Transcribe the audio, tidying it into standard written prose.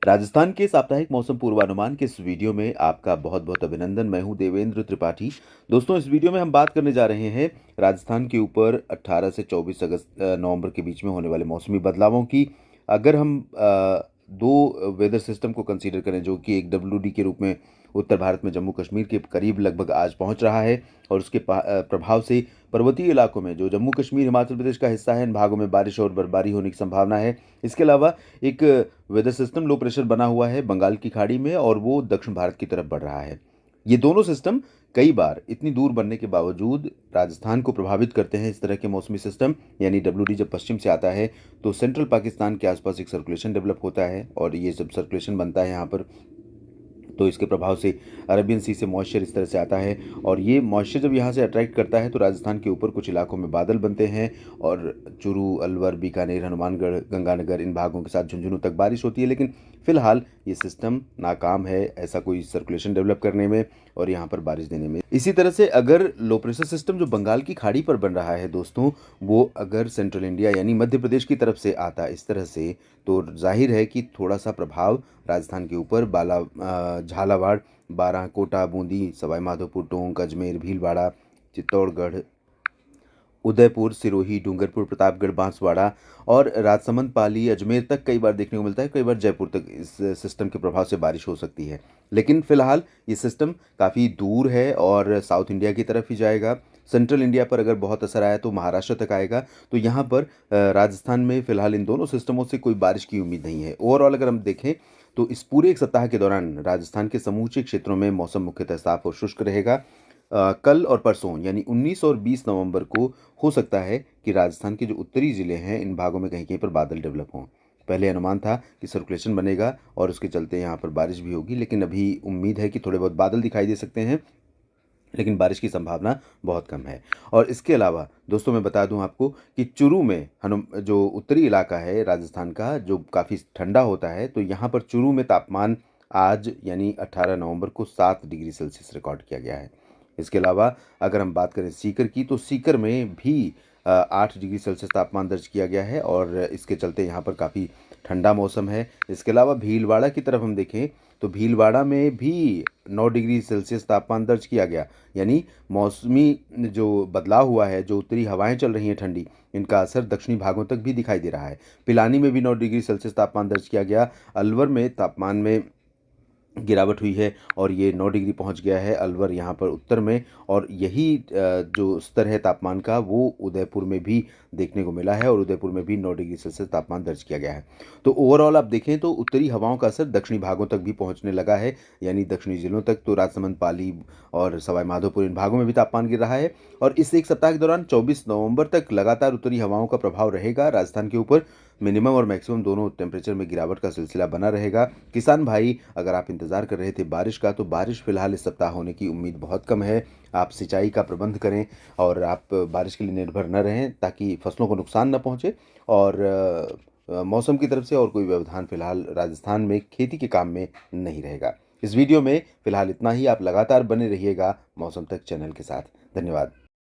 राजस्थान के साप्ताहिक मौसम पूर्वानुमान के इस वीडियो में आपका बहुत बहुत अभिनंदन। मैं हूं देवेंद्र त्रिपाठी। दोस्तों, इस वीडियो में हम बात करने जा रहे हैं राजस्थान के ऊपर 18 से 24 नवंबर के बीच में होने वाले मौसमी बदलावों की। अगर हम दो वेदर सिस्टम को कंसीडर करें जो कि एक डब्ल्यूडी के रूप में उत्तर भारत में जम्मू कश्मीर के करीब लगभग आज पहुंच रहा है, और उसके प्रभाव से पर्वतीय इलाकों में जो जम्मू कश्मीर हिमाचल प्रदेश का हिस्सा है, इन भागों में बारिश और बर्फबारी होने की संभावना है। इसके अलावा एक वेदर सिस्टम लो प्रेशर बना हुआ है बंगाल की खाड़ी में, और वो दक्षिण भारत की तरफ बढ़ रहा है। ये दोनों सिस्टम कई बार इतनी दूर बनने के बावजूद राजस्थान को प्रभावित करते हैं। इस तरह के मौसमी सिस्टम यानी डब्ल्यूडी जब पश्चिम से आता है तो सेंट्रल पाकिस्तान के आसपास एक सर्कुलेशन डेवलप होता है, और ये जब सर्कुलेशन बनता है यहाँ पर तो इसके प्रभाव से अरबियन सी से मॉइस्चर इस तरह से आता है, और ये मॉइस्चर जब यहाँ से अट्रैक्ट करता है तो राजस्थान के ऊपर कुछ इलाकों में बादल बनते हैं, और चूरू, अलवर, बीकानेर, हनुमानगढ़, गंगानगर इन भागों के साथ झुंझुनू तक बारिश होती है। लेकिन फिलहाल ये सिस्टम नाकाम है ऐसा कोई सर्कुलेशन डेवलप करने में और यहाँ पर बारिश देने में। इसी तरह से अगर लो प्रेशर सिस्टम जो बंगाल की खाड़ी पर बन रहा है दोस्तों, वो अगर सेंट्रल इंडिया यानी मध्य प्रदेश की तरफ से आता इस तरह से, तो जाहिर है कि थोड़ा सा प्रभाव राजस्थान के ऊपर झालावाड़, बारां, कोटा, बूंदी, सवाई माधोपुर, टोंक, अजमेर, भीलवाड़ा, चित्तौड़गढ़, उदयपुर, सिरोही, डूंगरपुर, प्रतापगढ़, बांसवाड़ा और राजसमंद, पाली, अजमेर तक कई बार देखने को मिलता है। कई बार जयपुर तक इस सिस्टम के प्रभाव से बारिश हो सकती है। लेकिन फिलहाल ये सिस्टम काफ़ी दूर है और साउथ इंडिया की तरफ ही जाएगा। सेंट्रल इंडिया पर अगर बहुत असर आया तो महाराष्ट्र तक आएगा। तो यहाँ पर राजस्थान में फिलहाल इन दोनों सिस्टमों से कोई बारिश की उम्मीद नहीं है। ओवरऑल अगर हम देखें तो इस पूरे एक सप्ताह के दौरान राजस्थान के समूचे क्षेत्रों में मौसम मुख्यतः साफ और शुष्क रहेगा। कल और परसों यानी 19 और 20 नवंबर को हो सकता है कि राजस्थान के जो उत्तरी ज़िले हैं इन भागों में कहीं कहीं पर बादल डेवलप हों। पहले अनुमान था कि सर्कुलेशन बनेगा और उसके चलते यहाँ पर बारिश भी होगी, लेकिन अभी उम्मीद है कि थोड़े बहुत बादल दिखाई दे सकते हैं, लेकिन बारिश की संभावना बहुत कम है। और इसके अलावा दोस्तों मैं बता दूं आपको कि चुरू में जो उत्तरी इलाका है राजस्थान का जो काफ़ी ठंडा होता है, तो यहाँ पर चुरू में तापमान आज यानी 18 नवंबर को 7 डिग्री सेल्सियस रिकॉर्ड किया गया है। इसके अलावा अगर हम बात करें सीकर की, तो सीकर में भी 8 डिग्री सेल्सियस तापमान दर्ज किया गया है, और इसके चलते यहाँ पर काफ़ी ठंडा मौसम है। इसके अलावा भीलवाड़ा की तरफ हम देखें तो भीलवाड़ा में भी 9 डिग्री सेल्सियस तापमान दर्ज किया गया। यानी मौसमी जो बदलाव हुआ है, जो उत्तरी हवाएं चल रही हैं ठंडी, इनका असर दक्षिणी भागों तक भी दिखाई दे रहा है। पिलानी में भी 9 डिग्री सेल्सियस तापमान दर्ज किया गया। अलवर में तापमान में गिरावट हुई है और ये 9 डिग्री पहुंच गया है अलवर यहाँ पर उत्तर में, और यही जो स्तर है तापमान का वो उदयपुर में भी देखने को मिला है, और उदयपुर में भी 9 डिग्री सेल्सियस तापमान दर्ज किया गया है। तो ओवरऑल आप देखें तो उत्तरी हवाओं का असर दक्षिणी भागों तक भी पहुंचने लगा है, यानी दक्षिणी जिलों तक। तो राजसमंद, पाली और सवाई माधोपुर इन भागों में भी तापमान गिर रहा है, और इस एक सप्ताह के दौरान 24 नवंबर तक लगातार उत्तरी हवाओं का प्रभाव रहेगा राजस्थान के ऊपर। मिनिमम और मैक्सिमम दोनों टेम्परेचर में गिरावट का सिलसिला बना रहेगा। किसान भाई, अगर आप इंतज़ार कर रहे थे बारिश का, तो बारिश फिलहाल इस सप्ताह होने की उम्मीद बहुत कम है। आप सिंचाई का प्रबंध करें और आप बारिश के लिए निर्भर न रहें ताकि फसलों को नुकसान न पहुंचे, और मौसम की तरफ से और कोई व्यवधान फिलहाल राजस्थान में खेती के काम में नहीं रहेगा। इस वीडियो में फिलहाल इतना ही। आप लगातार बने रहिएगा मौसम तक चैनल के साथ। धन्यवाद।